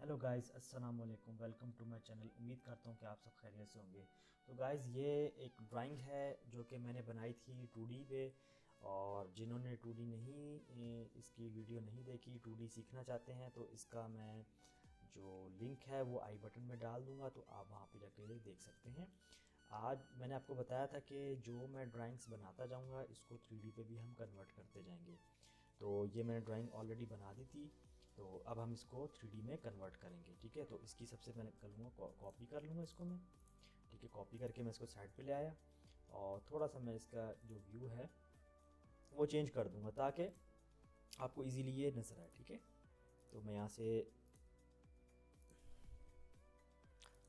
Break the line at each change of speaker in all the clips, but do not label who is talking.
Hello guys, अस्सलाम वालेकुम। Welcome to my channel. उम्मीद करता हूँ कि आप सब खैरियत से होंगे। तो गाइस, ये एक ड्राइंग है जो कि मैंने बनाई थी 2D पे। और जिन्होंने 2D नहीं इसकी वीडियो नहीं देखी, 2D सीखना चाहते हैं, तो इसका मैं जो लिंक है वो आई बटन में डाल दूँगा, तो आप वहाँ पे जाके देख सकते हैं। आज मैंने आपको बताया था कि जो मैं ड्राइंग्स बनाता जाऊँगा इसको 3D पे भी हम कन्वर्ट करते जाएंगे। तो ये मैंने ड्राइंग ऑलरेडी बना दी थी, तो अब हम इसको 3D में कन्वर्ट करेंगे। ठीक है, तो इसकी सबसे पहले कर लूँगा, कॉपी कर लूँगा इसको मैं। ठीक है, कॉपी करके मैं इसको साइड पे ले आया और थोड़ा सा मैं इसका जो व्यू है वो चेंज कर दूँगा ताकि आपको इजीली ये नज़र आए। ठीक है, तो मैं यहाँ से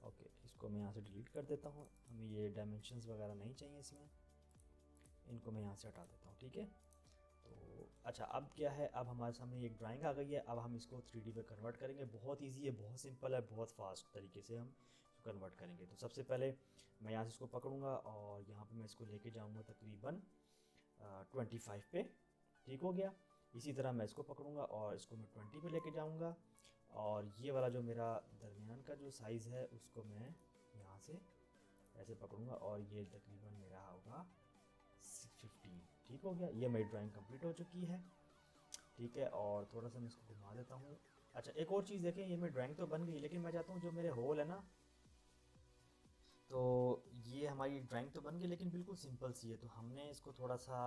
ओके, इसको मैं यहाँ से डिलीट कर देता हूँ। हमें ये डायमेंशंस वगैरह नहीं चाहिए इसमें, इनको मैं यहाँ से हटा देता हूँ। ठीक है, तो अच्छा, अब क्या है, अब हमारे सामने एक ड्राइंग आ गई है। अब हम इसको 3D पे कन्वर्ट करेंगे। बहुत इजी है, बहुत सिंपल है, बहुत फास्ट तरीके से हम इसको कन्वर्ट करेंगे। तो सबसे पहले मैं यहाँ से इसको पकड़ूंगा और यहाँ पे मैं इसको लेके जाऊँगा तकरीबन 25 पे। ठीक हो गया। इसी तरह मैं इसको पकड़ूंगा और इसको मैं 20 पे लेके जाऊँगा। और ये वाला जो मेरा दरमियान का जो साइज़ है उसको मैं यहाँ से ऐसे पकड़ूंगा और ये तकरीबन मेरा होगा 15। ठीक हो गया, ये मेरी ड्राइंग कंप्लीट हो चुकी है। ठीक है, और थोड़ा सा मैं इसको घुमा देता हूँ। अच्छा, एक और चीज़ देखें, ये मेरी ड्राइंग तो बन गई, लेकिन मैं चाहता हूँ जो मेरे होल है ना, तो ये हमारी ड्राइंग तो बन गई लेकिन बिल्कुल सिंपल सी है। तो हमने इसको थोड़ा सा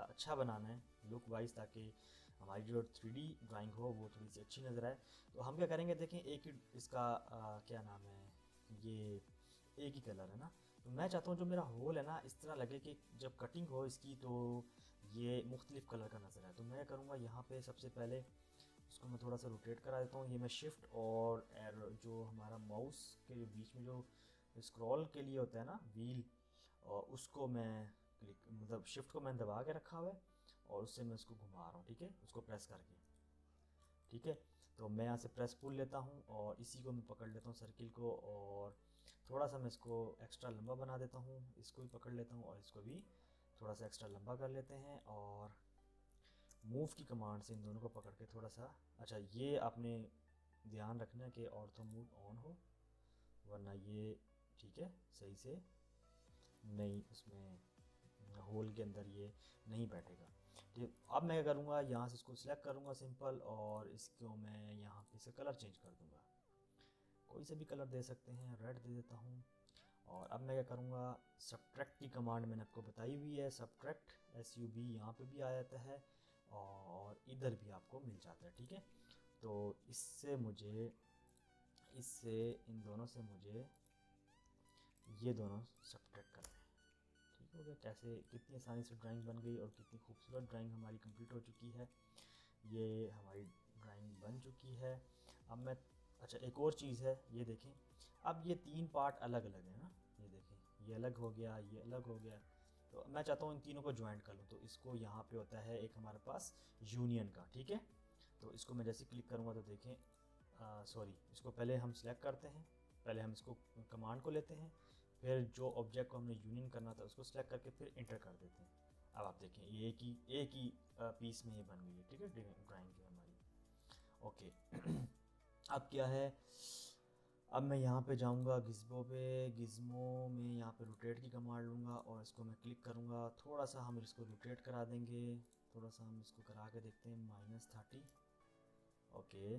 अच्छा बनाना है लुक वाइज, ताकि हमारी जो 3D ड्राइंग हो वो थोड़ी सी अच्छी नज़र आए। तो हम क्या करेंगे, देखें, एक ही इसका क्या नाम है, ये एक ही कलर है ना। तो मैं चाहता हूँ जो मेरा होल है ना, इस तरह लगे कि जब कटिंग हो इसकी तो ये मुख्तलिफ कलर का नज़र आए। तो मैं करूँगा यहाँ पे सबसे पहले इसको मैं थोड़ा सा रोटेट करा देता हूँ। ये मैं शिफ्ट और एरो, जो हमारा माउस के बीच में जो स्क्रॉल के लिए होता है ना व्हील, और उसको मैं क्लिक, मतलब शिफ्ट को मैंने दबा के रखा हुआ है और उससे मैं इसको घुमा रहा हूँ। ठीक है, उसको प्रेस करके। ठीक है, तो मैं यहाँ से प्रेस पुल लेता हूँ और इसी को मैं पकड़ लेता हूँ सर्किल को, और थोड़ा सा मैं इसको एक्स्ट्रा लंबा बना देता हूँ। इसको भी पकड़ लेता हूँ और इसको भी थोड़ा सा एक्स्ट्रा लंबा कर लेते हैं, और मूव की कमांड से इन दोनों को पकड़ के थोड़ा सा, अच्छा ये आपने ध्यान रखना है कि ऑर्थो मोड ऑन हो, वरना ये ठीक है सही से नहीं, उसमें होल के अंदर ये नहीं बैठेगा। ठीक, अब मैं क्या करूँगा, यहाँ से इसको सिलेक्ट करूँगा सिंपल, और इसको मैं यहाँ पे से कलर चेंज कर दूँगा। कोई से भी कलर दे सकते हैं, रेड दे देता हूँ। और अब मैं क्या करूँगा, सब्ट्रैक्ट की कमांड मैंने आपको बताई हुई है, सब्ट्रैक्ट SUB यहाँ पे भी आ जाता है और इधर भी आपको मिल जाता है। ठीक है, तो इससे इन दोनों से मुझे ये दोनों सब्ट्रैक्ट करते हैं। ठीक हो गया, कैसे कितनी आसानी से ड्राइंग बन गई और कितनी खूबसूरत ड्राइंग हमारी कंप्लीट हो चुकी है। ये हमारी ड्राइंग बन चुकी है। अब मैं, अच्छा एक और चीज़ है, ये देखें, अब ये 3 पार्ट अलग अलग है ना, ये देखें, ये अलग हो गया, ये अलग हो गया। तो मैं चाहता हूँ इन तीनों को ज्वाइंट कर लूँ, तो इसको यहाँ पे होता है एक हमारे पास यूनियन का। ठीक है, तो इसको मैं जैसे क्लिक करूँगा तो देखें, सॉरी, इसको पहले हम सिलेक्ट करते हैं, पहले हम इसको कमांड को लेते हैं, फिर जो ऑब्जेक्ट को हमने यूनियन करना था उसको सिलेक्ट करके फिर इंटर कर देते हैं। अब आप देखें, ये एक ही पीस में ये बन गई है। ठीक है, ड्राइंग की हमारी ओके। अब क्या है, अब मैं यहाँ पे जाऊँगा गिज़्मो पे, गिज़्मो में यहाँ पे रोटेट की कमांड लूँगा और इसको मैं क्लिक करूँगा। थोड़ा सा हम इसको रोटेट करा देंगे, थोड़ा सा हम इसको करा के देखते हैं, -30। ओके,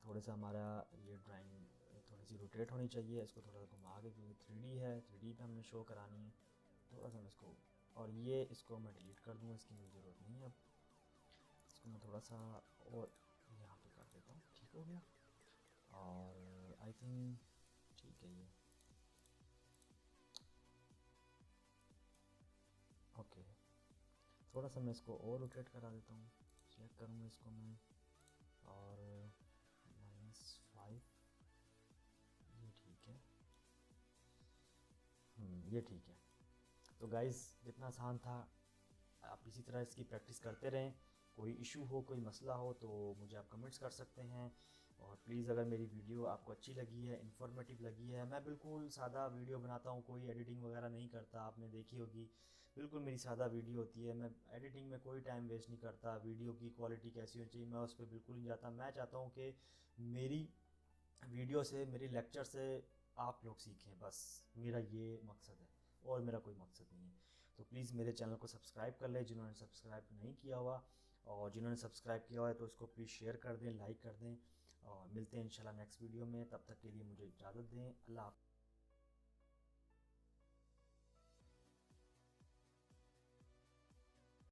थोड़ा सा हमारा ये ड्राइंग थोड़ी सी रोटेट होनी चाहिए, इसको थोड़ा सा घुमा के, क्योंकि 3D है, 3D पे हमने शो करानी है। थोड़ा सा मैं इसको, और ये इसको मैं डिलीट कर दूँगा, इसकी मुझे ज़रूरत नहीं है। अब इसको मैं थोड़ा सा और यहाँ पे कर देता हूँ। ठीक हो गया, और आई थिंक ठीक है ये ओके। थोड़ा सा मैं इसको और रोटेट करा देता हूँ, सिलेक्ट करूँगा इसको मैं, और -5, ये ठीक है। ये ठीक है। तो गाइज़, जितना आसान था, आप इसी तरह इसकी प्रैक्टिस करते रहें। कोई इशू हो, कोई मसला हो तो मुझे आप कमेंट्स कर सकते हैं। और प्लीज़, अगर मेरी वीडियो आपको अच्छी लगी है, इन्फॉर्मेटिव लगी है, मैं बिल्कुल सादा वीडियो बनाता हूँ, कोई एडिटिंग वगैरह नहीं करता, आपने देखी होगी, बिल्कुल मेरी सादा वीडियो होती है, मैं एडिटिंग में कोई टाइम वेस्ट नहीं करता, वीडियो की क्वालिटी कैसी होनी चाहिए मैं उस पर बिल्कुल नहीं जाता। मैं चाहता हूँ कि मेरी वीडियो से, मेरी लेक्चर से आप लोग सीखें, बस मेरा ये मकसद है और मेरा कोई मकसद नहीं है। तो प्लीज़ मेरे चैनल को सब्सक्राइब कर लें जिन्होंने सब्सक्राइब नहीं किया हुआ, और जिन्होंने सब्सक्राइब किया हुआ है तो इसको प्लीज़ शेयर कर दें, लाइक कर दें। और मिलते हैं इंशाल्लाह नेक्स्ट वीडियो में, तब तक के लिए मुझे इजाज़त दें। अल्लाह हाफ़िज़।